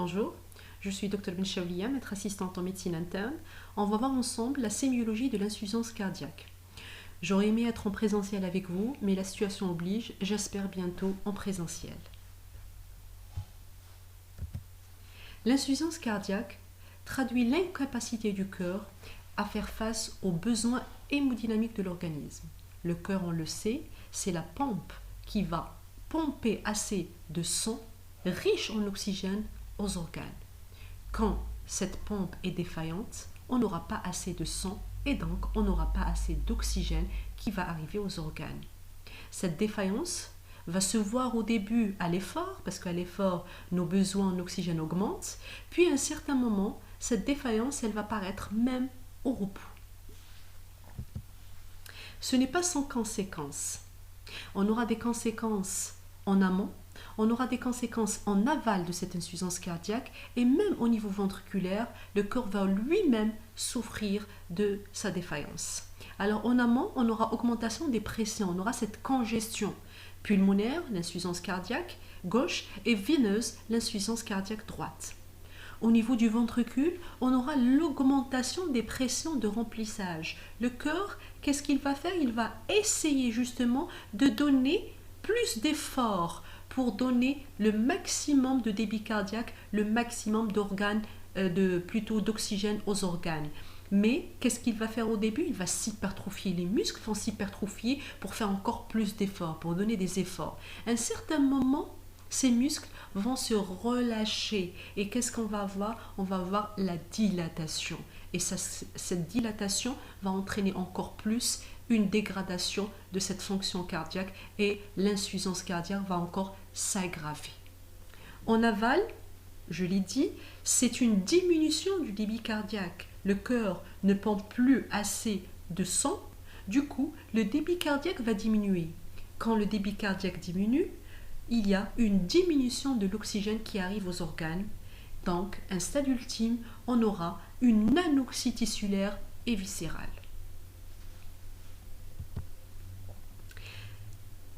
Bonjour, je suis Dr Benchaoulia, maître assistante en médecine interne. On va voir ensemble la sémiologie de l'insuffisance cardiaque. J'aurais aimé être en présentiel avec vous, mais la situation oblige, j'espère bientôt en présentiel. L'insuffisance cardiaque traduit l'incapacité du cœur à faire face aux besoins hémodynamiques de l'organisme. Le cœur, on le sait, c'est la pompe qui va pomper assez de sang riche en oxygène aux organes. Quand cette pompe est défaillante, on n'aura pas assez de sang et donc on n'aura pas assez d'oxygène qui va arriver aux organes. Cette défaillance va se voir au début à l'effort, parce qu'à l'effort, nos besoins en oxygène augmentent, puis à un certain moment, cette défaillance, elle va paraître même au repos. Ce n'est pas sans conséquences. On aura des conséquences en amont, on aura des conséquences en aval de cette insuffisance cardiaque et même au niveau ventriculaire, le cœur va lui-même souffrir de sa défaillance. Alors en amont, on aura augmentation des pressions, on aura cette congestion pulmonaire, l'insuffisance cardiaque gauche et veineuse, l'insuffisance cardiaque droite. Au niveau du ventricule, on aura l'augmentation des pressions de remplissage. Le cœur, qu'est-ce qu'il va faire? Il va essayer justement de donner plus d'efforts pour donner le maximum de débit cardiaque, le maximum d'organes, d'oxygène aux organes. Mais qu'est-ce qu'il va faire au début? Il va s'hypertrophier. Les muscles vont s'hypertrophier pour faire encore plus d'efforts, pour donner des efforts. À un certain moment, ces muscles vont se relâcher. Et qu'est-ce qu'on va avoir? On va avoir la dilatation. Et cette dilatation va entraîner encore plus une dégradation de cette fonction cardiaque et l'insuffisance cardiaque va encore s'aggraver. En aval, je l'ai dit, c'est une diminution du débit cardiaque. Le cœur ne pompe plus assez de sang, du coup, le débit cardiaque va diminuer. Quand le débit cardiaque diminue, il y a une diminution de l'oxygène qui arrive aux organes. Donc, un stade ultime, on aura une anoxie tissulaire et viscérale.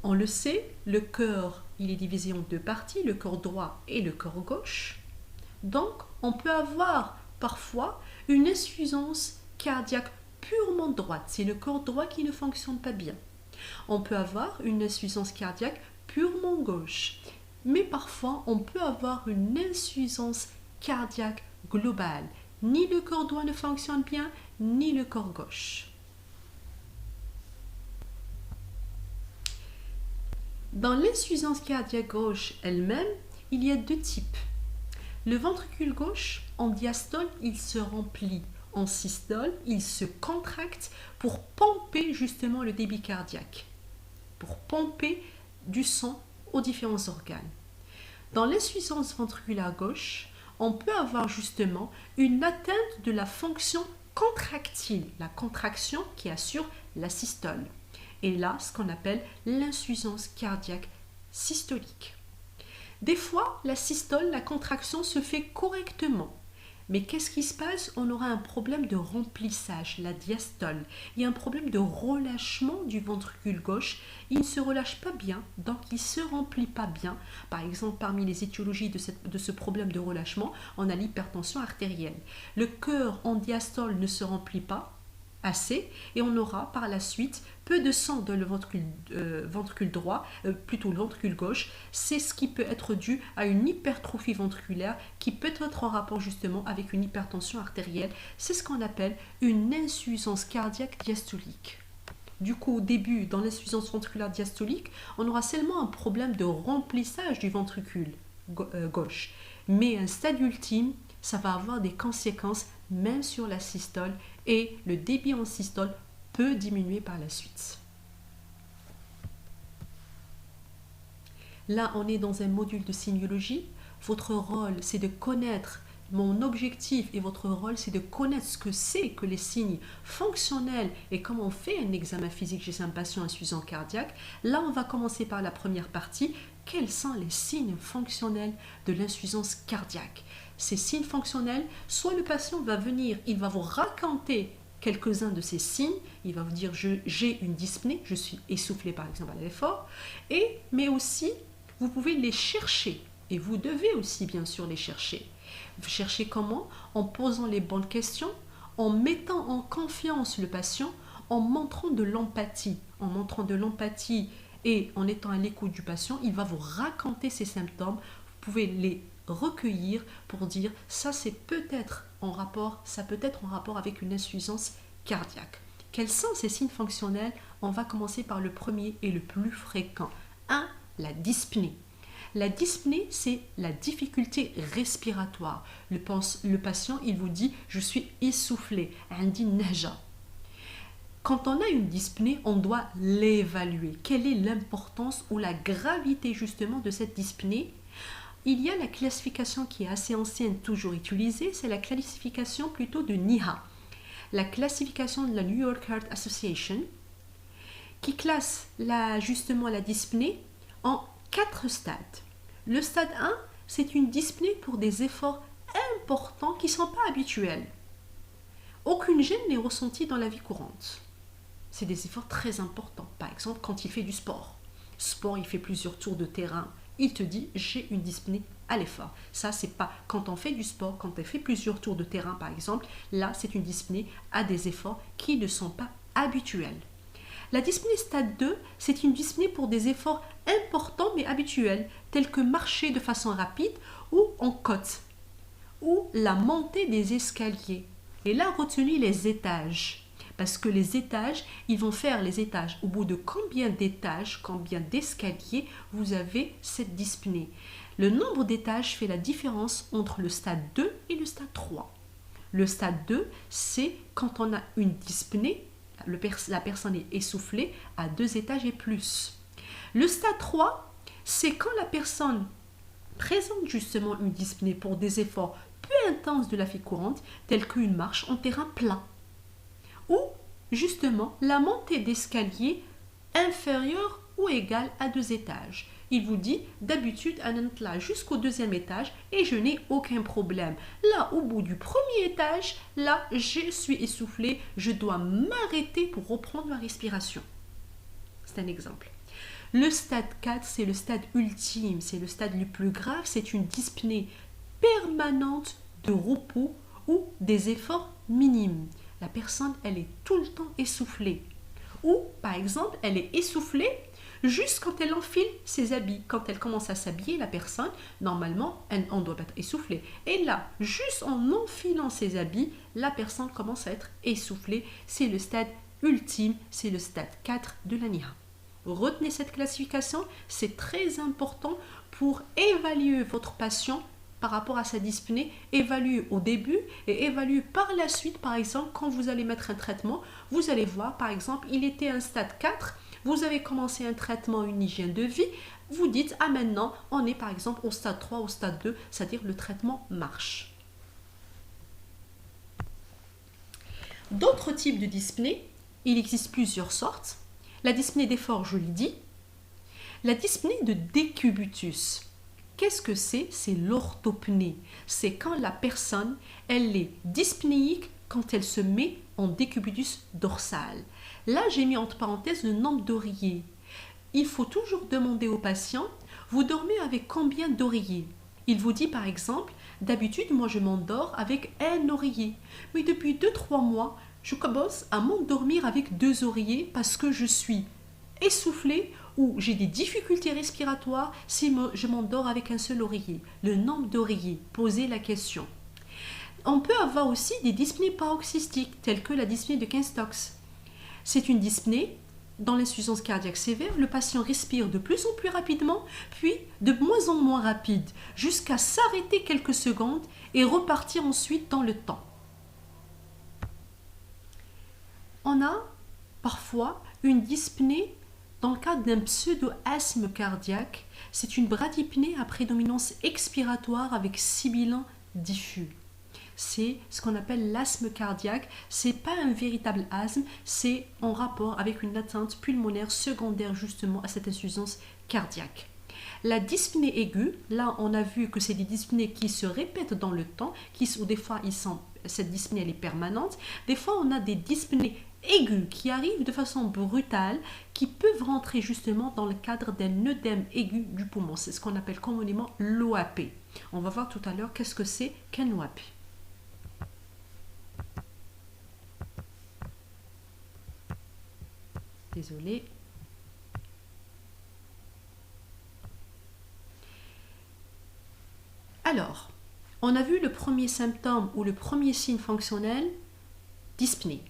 On le sait, le cœur, il est divisé en deux parties, le cœur droit et le cœur gauche. Donc, on peut avoir parfois une insuffisance cardiaque purement droite. C'est le cœur droit qui ne fonctionne pas bien. On peut avoir une insuffisance cardiaque purement gauche. Mais parfois, on peut avoir une insuffisance cardiaque globale. Ni le cœur droit ne fonctionne bien, ni le cœur gauche. Dans l'insuffisance cardiaque gauche elle-même, il y a deux types. Le ventricule gauche, en diastole, il se remplit. En systole, il se contracte pour pomper justement le débit cardiaque, pour pomper du sang aux différents organes. Dans l'insuffisance ventriculaire gauche, on peut avoir justement une atteinte de la fonction contractile, la contraction qui assure la systole. Et là, ce qu'on appelle l'insuffisance cardiaque systolique. Des fois, la systole, la contraction se fait correctement. Mais qu'est-ce qui se passe? On aura un problème de remplissage, la diastole. Il y a un problème de relâchement du ventricule gauche. Il ne se relâche pas bien, donc il ne se remplit pas bien. Par exemple, parmi les étiologies de ce problème de relâchement, on a l'hypertension artérielle. Le cœur en diastole ne se remplit pas assez et on aura par la suite peu de sang dans le ventricule droit, plutôt le ventricule gauche. C'est ce qui peut être dû à une hypertrophie ventriculaire qui peut être en rapport justement avec une hypertension artérielle. C'est ce qu'on appelle une insuffisance cardiaque diastolique. Du coup, au début, dans l'insuffisance ventriculaire diastolique, on aura seulement un problème de remplissage du ventricule gauche. Mais un stade ultime, ça va avoir des conséquences même sur la systole et le débit en systole peut diminuer par la suite. Là, on est dans un module de sémiologie. Votre rôle, c'est de connaître, mon objectif et votre rôle, c'est de connaître ce que c'est que les signes fonctionnels et comment on fait un examen physique chez un patient insuffisant cardiaque. Là, on va commencer par la première partie. Quels sont les signes fonctionnels de l'insuffisance cardiaque? Ces signes fonctionnels, soit le patient va venir, il va vous raconter quelques-uns de ces signes, il va vous dire j'ai une dyspnée, je suis essoufflé par exemple à l'effort, mais aussi vous pouvez les chercher. Et vous devez aussi bien sûr les chercher. Cherchez comment? En posant les bonnes questions, en mettant en confiance le patient, en montrant de l'empathie. En montrant de l'empathie et en étant à l'écoute du patient, il va vous raconter ses symptômes. Vous pouvez les recueillir pour dire ça c'est peut-être en rapport, ça peut être en rapport avec une insuffisance cardiaque. Quels sont ces signes fonctionnels? On va commencer par le premier et le plus fréquent. 1. La dyspnée. La dyspnée, c'est la difficulté respiratoire. Le patient, il vous dit « je suis essoufflé », عندي نهجة. Quand on a une dyspnée, on doit l'évaluer. Quelle est l'importance ou la gravité justement de cette dyspnée? Il y a la classification qui est assez ancienne, toujours utilisée, c'est la classification plutôt de NIHA. La classification de la New York Heart Association, qui classe justement la dyspnée en 4 stades. Le stade 1, c'est une dyspnée pour des efforts importants qui ne sont pas habituels. Aucune gêne n'est ressentie dans la vie courante. C'est des efforts très importants. Par exemple, quand il fait du sport. Il fait plusieurs tours de terrain. Il te dit, j'ai une dyspnée à l'effort. Ça, c'est pas quand on fait du sport, quand on fait plusieurs tours de terrain, par exemple. Là, c'est une dyspnée à des efforts qui ne sont pas habituels. La dyspnée stade 2, c'est une dyspnée pour des efforts importants mais habituels, tels que marcher de façon rapide ou en côte, ou la montée des escaliers. Et là, retenez les étages, parce que les étages, ils vont faire les étages. Au bout de combien d'étages, combien d'escaliers vous avez cette dyspnée? Le nombre d'étages fait la différence entre le stade 2 et le stade 3. Le stade 2, c'est quand on a une dyspnée, la personne est essoufflée à 2 étages et plus. Le stade 3, c'est quand la personne présente justement une dyspnée pour des efforts peu intenses de la vie courante, tels qu'une marche en terrain plat, ou justement la montée d'escalier inférieure ou égale à 2 étages. Il vous dit, d'habitude, on là jusqu'au 2e étage et je n'ai aucun problème. Là, au bout du 1er étage, là, je suis essoufflé, je dois m'arrêter pour reprendre ma respiration. C'est un exemple. Le stade 4, c'est le stade ultime, c'est le stade le plus grave, c'est une dyspnée permanente de repos ou des efforts minimes. La personne, elle est tout le temps essoufflée. Ou, par exemple, elle est essoufflée juste quand elle enfile ses habits. Quand elle commence à s'habiller, la personne, normalement, on doit être essoufflé. Et là, juste en enfilant ses habits, la personne commence à être essoufflée. C'est le stade ultime, c'est le stade 4 de la NIHA. Retenez cette classification, c'est très important pour évaluer votre patient par rapport à sa dyspnée, évaluer au début et évaluer par la suite. Par exemple, quand vous allez mettre un traitement, vous allez voir, par exemple, il était un stade 4, vous avez commencé un traitement, une hygiène de vie, vous dites, ah maintenant, on est par exemple au stade 3, au stade 2, c'est-à-dire le traitement marche. D'autres types de dyspnée, il existe plusieurs sortes. La dyspnée d'effort, je l'ai dit. La dyspnée de décubitus. Qu'est-ce que c'est? C'est l'orthopnée. C'est quand la personne, elle est dyspnéique quand elle se met en décubitus dorsal. Là, j'ai mis entre parenthèses le nombre d'oreillers. Il faut toujours demander au patient, vous dormez avec combien d'oreillers? Il vous dit par exemple, d'habitude, moi je m'endors avec un oreiller. Mais depuis 2-3 mois, je commence à m'endormir avec 2 oreillers parce que je suis essoufflée ou j'ai des difficultés respiratoires si je m'endors avec un seul oreiller. Le nombre d'oreillers, posez la question. On peut avoir aussi des dyspnées paroxystiques, telles que la dyspnée de Kinstocks. C'est une dyspnée dans l'insuffisance cardiaque sévère. Le patient respire de plus en plus rapidement, puis de moins en moins rapide, jusqu'à s'arrêter quelques secondes et repartir ensuite dans le temps. On a parfois une dyspnée dans le cadre d'un pseudo-asthme cardiaque. C'est une bradypnée à prédominance expiratoire avec sibilant diffus. C'est ce qu'on appelle l'asthme cardiaque. Ce n'est pas un véritable asthme, c'est en rapport avec une atteinte pulmonaire secondaire justement à cette insuffisance cardiaque. La dyspnée aiguë, là on a vu que c'est des dyspnées qui se répètent dans le temps, ou des fois ils sont cette dyspnée elle est permanente. Des fois, on a des dyspnées aiguës qui arrivent de façon brutale, qui peuvent rentrer justement dans le cadre d'un œdème aigu du poumon. C'est ce qu'on appelle communément l'OAP. On va voir tout à l'heure qu'est-ce que c'est qu'un OAP. Désolée. Alors, on a vu le premier symptôme ou le premier signe fonctionnel, dyspnée.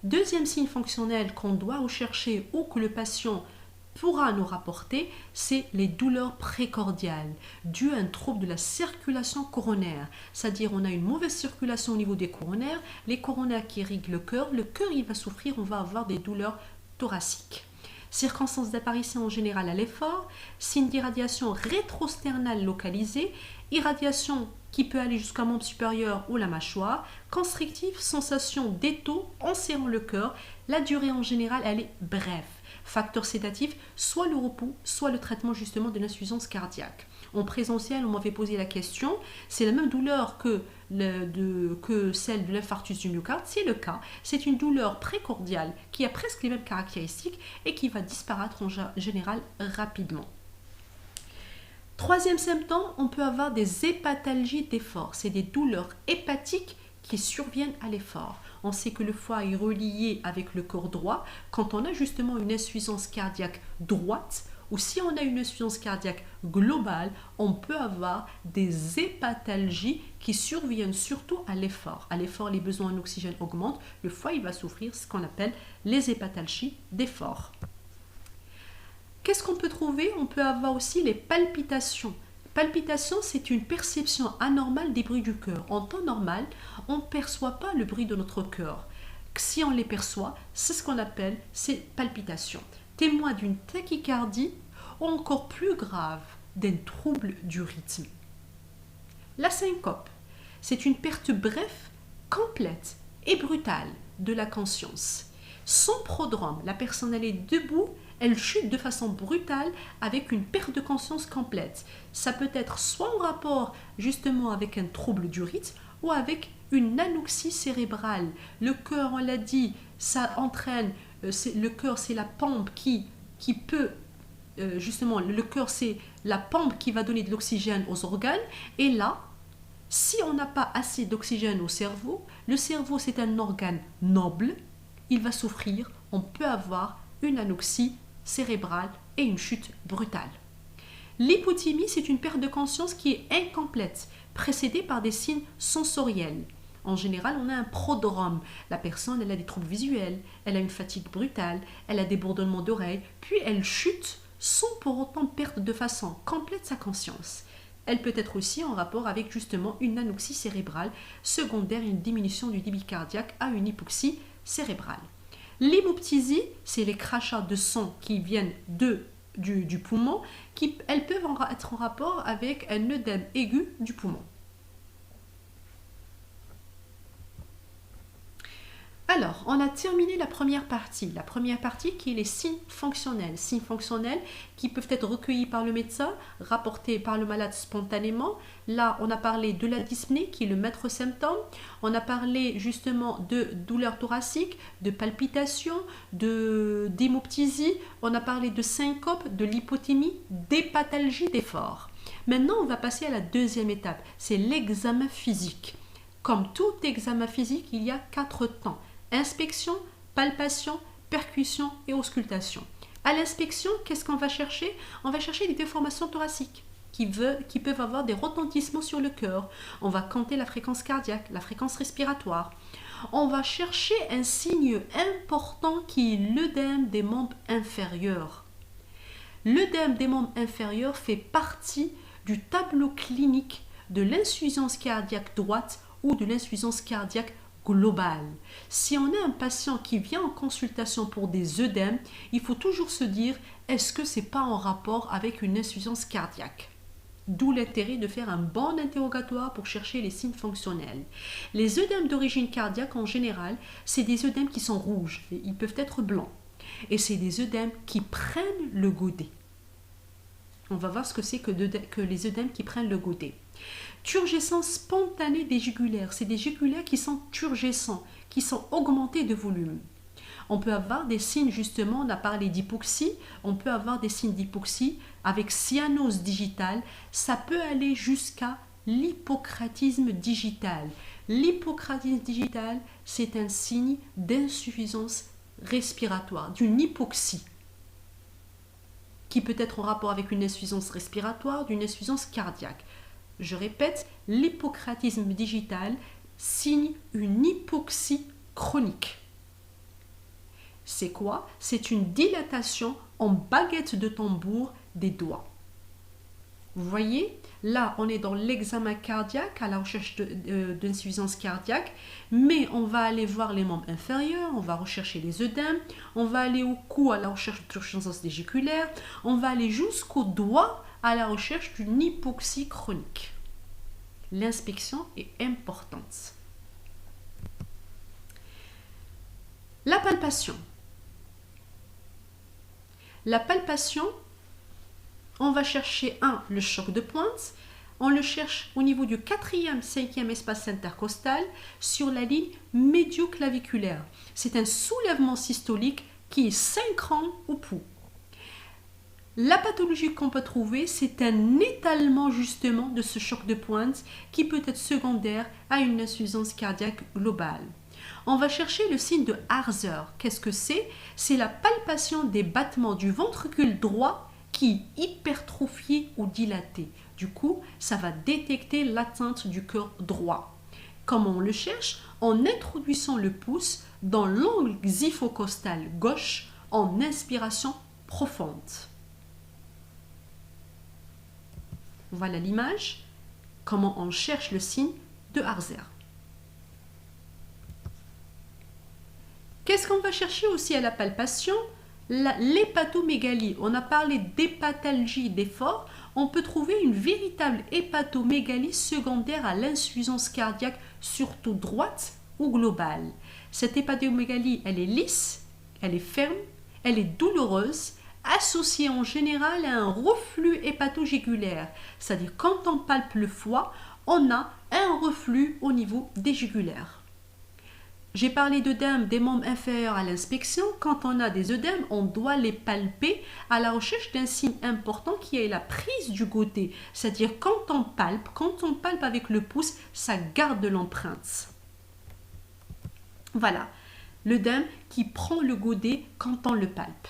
Deuxième signe fonctionnel qu'on doit rechercher ou que le patient pourra nous rapporter, c'est les douleurs précordiales dues à un trouble de la circulation coronaire. C'est-à-dire on a une mauvaise circulation au niveau des coronaires, les coronaires qui irriguent le cœur il va souffrir, on va avoir des douleurs thoraciques. Circonstances d'apparition en général à l'effort, signe d'irradiation rétrosternale localisée, irradiation qui peut aller jusqu'à membre supérieur ou la mâchoire, constrictive, sensation d'étau en serrant le cœur. La durée en général, elle est brève. Facteur sédatif, soit le repos, soit le traitement justement de l'insuffisance cardiaque. En présentiel, on m'avait posé la question, c'est la même douleur que celle de l'infarctus du myocarde. C'est le cas, c'est une douleur précordiale qui a presque les mêmes caractéristiques et qui va disparaître en général rapidement. Troisième symptôme, on peut avoir des hépatalgies d'effort. C'est des douleurs hépatiques qui surviennent à l'effort. On sait que le foie est relié avec le corps droit. Quand on a justement une insuffisance cardiaque droite, ou si on a une insuffisance cardiaque globale, on peut avoir des hépatalgies qui surviennent surtout à l'effort. À l'effort, les besoins en oxygène augmentent. Le foie il va souffrir ce qu'on appelle les hépatalgies d'effort. Qu'est-ce qu'on peut trouver? On peut avoir aussi les palpitations. Palpitation, c'est une perception anormale des bruits du cœur. En temps normal, on ne perçoit pas le bruit de notre cœur. Si on les perçoit, c'est ce qu'on appelle ces palpitations. Témoin d'une tachycardie ou encore plus grave, d'un trouble du rythme. La syncope, c'est une perte brève, complète et brutale de la conscience. Son prodrome, la personne elle est debout, elle chute de façon brutale avec une perte de conscience complète. Ça peut être soit en rapport justement avec un trouble du rythme ou avec une anoxie cérébrale. Le cœur, on l'a dit, ça entraîne, le cœur c'est la pompe qui peut, justement, le cœur c'est la pompe qui va donner de l'oxygène aux organes. Et là, si on n'a pas assez d'oxygène au cerveau, le cerveau c'est un organe noble, il va souffrir, on peut avoir une anoxie cérébrale et une chute brutale. L'hypothymie, c'est une perte de conscience qui est incomplète, précédée par des signes sensoriels. En général, on a un prodrome. La personne, elle a des troubles visuels, elle a une fatigue brutale, elle a des bourdonnements d'oreilles, puis elle chute sans pour autant perdre de façon complète sa conscience. Elle peut être aussi en rapport avec justement une anoxie cérébrale secondaire à une diminution du débit cardiaque à une hypoxie cérébrale. L'hémoptysie, c'est les crachats de sang qui viennent du poumon, elles peuvent être en rapport avec un œdème aigu du poumon. Alors, on a terminé la première partie qui est les signes fonctionnels. Signes fonctionnels qui peuvent être recueillis par le médecin, rapportés par le malade spontanément. Là, on a parlé de la dyspnée qui est le maître symptôme. On a parlé justement de douleurs thoraciques, de palpitations, d'hémoptysie. On a parlé de syncope, de l'hypothymie, d'hépatalgie d'effort. Maintenant, on va passer à la deuxième étape, c'est l'examen physique. Comme tout examen physique, il y a 4 temps. Inspection, palpation, percussion et auscultation. À l'inspection, qu'est-ce qu'on va chercher? On va chercher des déformations thoraciques qui peuvent avoir des retentissements sur le cœur. On va compter la fréquence cardiaque, la fréquence respiratoire. On va chercher un signe important qui est l'œdème des membres inférieurs. L'œdème des membres inférieurs fait partie du tableau clinique de l'insuffisance cardiaque droite ou de l'insuffisance cardiaque globale. Si on a un patient qui vient en consultation pour des œdèmes, il faut toujours se dire, est-ce que ce n'est pas en rapport avec une insuffisance cardiaque? D'où l'intérêt de faire un bon interrogatoire pour chercher les signes fonctionnels. Les œdèmes d'origine cardiaque, en général, c'est des œdèmes qui sont rouges, ils peuvent être blancs. Et c'est des œdèmes qui prennent le godet. On va voir ce que c'est que les œdèmes qui prennent le godet. Turgescence spontanée des jugulaires. C'est des jugulaires qui sont turgescents, qui sont augmentés de volume. On peut avoir des signes, justement, on a parlé d'hypoxie, on peut avoir des signes d'hypoxie avec cyanose digitale. Ça peut aller jusqu'à l'hypocratisme digital. L'hypocratisme digital, c'est un signe d'insuffisance respiratoire, d'une hypoxie, qui peut être en rapport avec une insuffisance respiratoire, d'une insuffisance cardiaque. Je répète, l'hypocratisme digital signe une hypoxie chronique. C'est quoi? C'est une dilatation en baguette de tambour des doigts. Vous voyez, là, on est dans l'examen cardiaque, à la recherche d'insuffisance cardiaque, mais on va aller voir les membres inférieurs, on va rechercher les œdèmes, on va aller au cou à la recherche de turgescence végiculaire, on va aller jusqu'au doigt à la recherche d'une hypoxie chronique. L'inspection est importante. La palpation. La palpation, on va chercher le choc de pointe. On le cherche au niveau du 4e, 5e espace intercostal sur la ligne médioclaviculaire. C'est un soulèvement systolique qui est synchron au pouls. La pathologie qu'on peut trouver, c'est un étalement justement de ce choc de pointe qui peut être secondaire à une insuffisance cardiaque globale. On va chercher le signe de Harzer. Qu'est-ce que c'est? C'est la palpation des battements du ventricule droit qui est hypertrophié ou dilaté. Du coup, ça va détecter l'atteinte du cœur droit. Comment on le cherche? En introduisant le pouce dans l'angle xiphocostal gauche en inspiration profonde. Voilà l'image. Comment on cherche le signe de Harzer. Qu'est-ce qu'on va chercher aussi à la palpation? L'hépatomégalie. On a parlé d'hépatalgie d'effort. On peut trouver une véritable hépatomégalie secondaire à l'insuffisance cardiaque, surtout droite ou globale. Cette hépatomégalie, elle est lisse, elle est ferme, elle est douloureuse, associée en général à un reflux hépatojugulaire. C'est-à-dire quand on palpe le foie, on a un reflux au niveau des jugulaires. J'ai parlé d'œdème des membres inférieurs à l'inspection. Quand on a des œdèmes, on doit les palper à la recherche d'un signe important qui est la prise du côté. C'est-à-dire quand on palpe avec le pouce, ça garde l'empreinte. Voilà, l'œdème qui prend le godet quand on le palpe.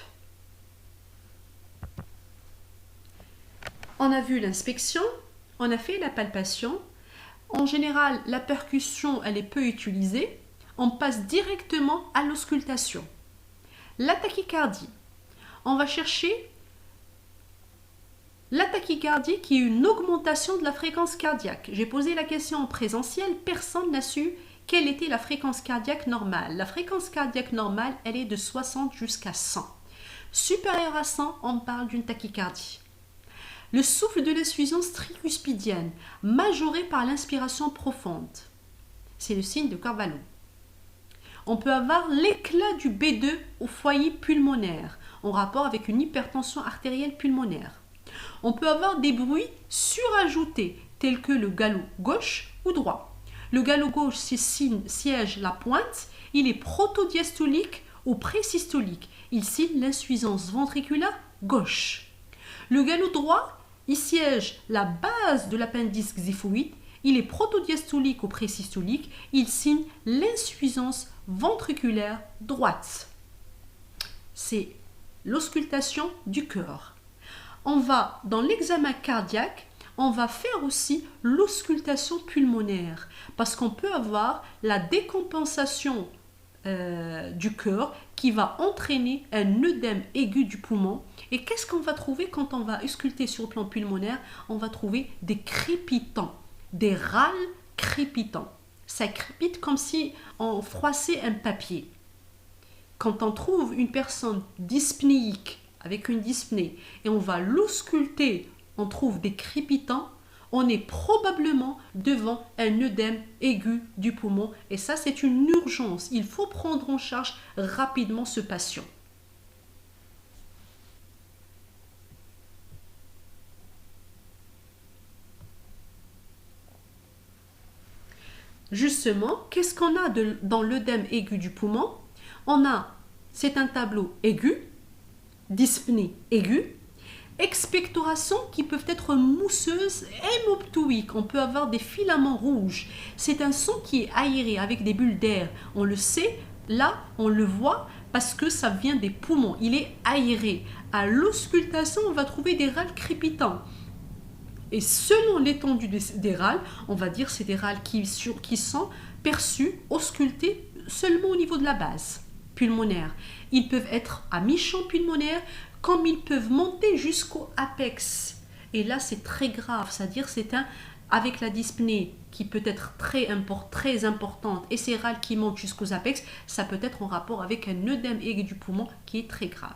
On a vu l'inspection, on a fait la palpation. En général, la percussion, elle est peu utilisée. On passe directement à l'auscultation. La tachycardie. On va chercher la tachycardie qui est une augmentation de la fréquence cardiaque. J'ai posé la question en présentiel, personne n'a su quelle était la fréquence cardiaque normale. La fréquence cardiaque normale, elle est de 60 jusqu'à 100. Supérieure à 100, on parle d'une tachycardie. Le souffle de l'insuffisance tricuspidienne, majoré par l'inspiration profonde. C'est le signe de Corvallo. On peut avoir l'éclat du B2 au foyer pulmonaire, en rapport avec une hypertension artérielle pulmonaire. On peut avoir des bruits surajoutés, tels que le galop gauche ou droit. Le galop gauche siège la pointe, il est protodiastolique ou présystolique. Il signe l'insuffisance ventriculaire gauche. Le galop droit, il siège la base de l'appendice xiphoïde, il est protodiastolique ou présystolique, il signe l'insuffisance ventriculaire droite. C'est l'auscultation du cœur. On va, dans l'examen cardiaque, on va faire aussi l'auscultation pulmonaire parce qu'on peut avoir la décompensation du cœur qui va entraîner un œdème aigu du poumon. Et qu'est-ce qu'on va trouver quand on va ausculter sur le plan pulmonaire? On va trouver des crépitants, des râles crépitants. Ça crépite comme si on froissait un papier. Quand on trouve une personne dyspnéique avec une dyspnée et on va l'ausculter, on trouve des crépitants, on est probablement devant un œdème aigu du poumon et ça c'est une urgence. Il faut prendre en charge rapidement ce patient. justement, qu'est-ce qu'on a dans l'œdème aigu du poumon? C'est un tableau aigu, dyspnée aiguë, expectoration qui peuvent être mousseuses, hémoptyliques. On peut avoir des filaments rouges. C'est un son qui est aéré avec des bulles d'air. On le sait, là, on le voit parce que ça vient des poumons. Il est aéré. À l'auscultation, on va trouver des râles crépitants. Et selon l'étendue des râles, on va dire que c'est des râles qui sont perçus, auscultés seulement au niveau de la base pulmonaire. Ils peuvent être à mi-champ pulmonaire, comme ils peuvent monter jusqu'au apex. Et là, c'est très grave, c'est-à-dire avec la dyspnée qui peut être très importante et ces râles qui montent jusqu'aux apex, ça peut être en rapport avec un œdème aigu du poumon qui est très grave.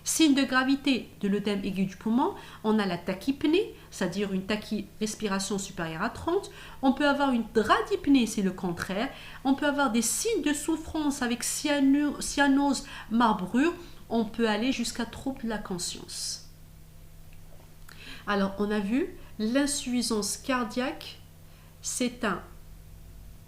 Signe de gravité de l'œdème aigu du poumon, on a la tachypnée, c'est-à-dire une tachyrespiration supérieure à 30. On peut avoir une bradypnée, c'est le contraire. On peut avoir des signes de souffrance avec cyanose, marbrure. On peut aller jusqu'à trouble de la conscience. Alors, on a vu l'insuffisance cardiaque, c'est un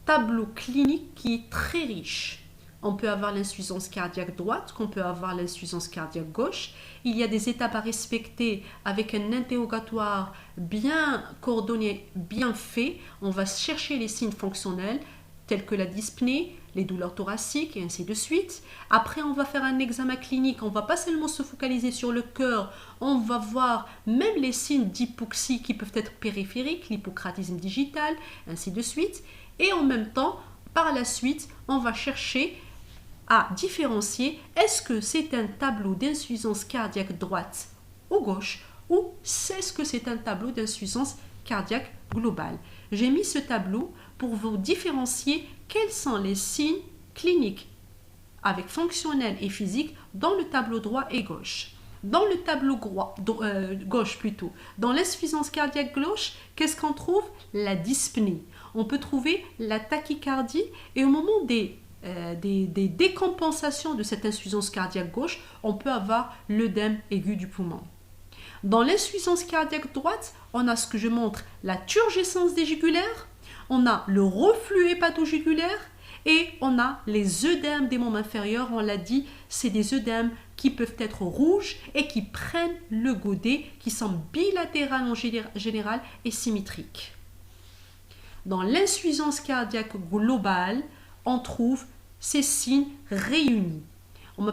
tableau clinique qui est très riche. On peut avoir l'insuffisance cardiaque droite, qu'on peut avoir l'insuffisance cardiaque gauche. Il y a des étapes à respecter avec un interrogatoire bien coordonné, bien fait. On va chercher les signes fonctionnels tels que la dyspnée, les douleurs thoraciques et ainsi de suite. Après, on va faire un examen clinique. On ne va pas seulement se focaliser sur le cœur. On va voir même les signes d'hypoxie qui peuvent être périphériques, l'hypocratisme digital, ainsi de suite. Et en même temps, par la suite, on va chercher à différencier est-ce que c'est un tableau d'insuffisance cardiaque droite ou gauche ou est-ce que c'est un tableau d'insuffisance cardiaque globale. J'ai mis ce tableau pour vous différencier quels sont les signes cliniques avec fonctionnels et physiques dans le tableau droit et gauche. Dans le tableau gauche plutôt, dans l'insuffisance cardiaque gauche, qu'est-ce qu'on trouve? La dyspnée. On peut trouver la tachycardie et au moment des décompensations de cette insuffisance cardiaque gauche, on peut avoir l'œdème aigu du poumon. Dans l'insuffisance cardiaque droite, on a ce que je montre, la turgescence des jugulaires, on a le reflux hépatojugulaire et on a les œdèmes des membres inférieurs. On l'a dit, c'est des œdèmes qui peuvent être rouges et qui prennent le godet, qui sont bilatérales en général et symétriques. Dans l'insuffisance cardiaque globale, on trouve ces signes réunis. On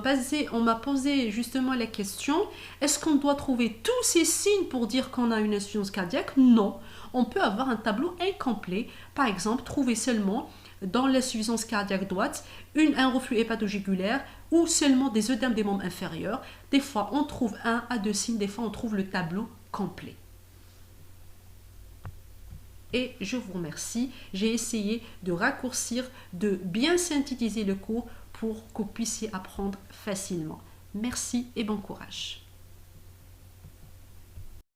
m'a posé justement la question, est-ce qu'on doit trouver tous ces signes pour dire qu'on a une insuffisance cardiaque? Non, on peut avoir un tableau incomplet. Par exemple, trouver seulement dans l'insuffisance cardiaque droite un reflux hépatojugulaire ou seulement des œdèmes des membres inférieurs. Des fois, on trouve 1 à 2 signes, des fois, on trouve le tableau complet. Et je vous remercie. J'ai essayé de raccourcir, de bien synthétiser le cours pour que vous puissiez apprendre facilement. Merci et bon courage.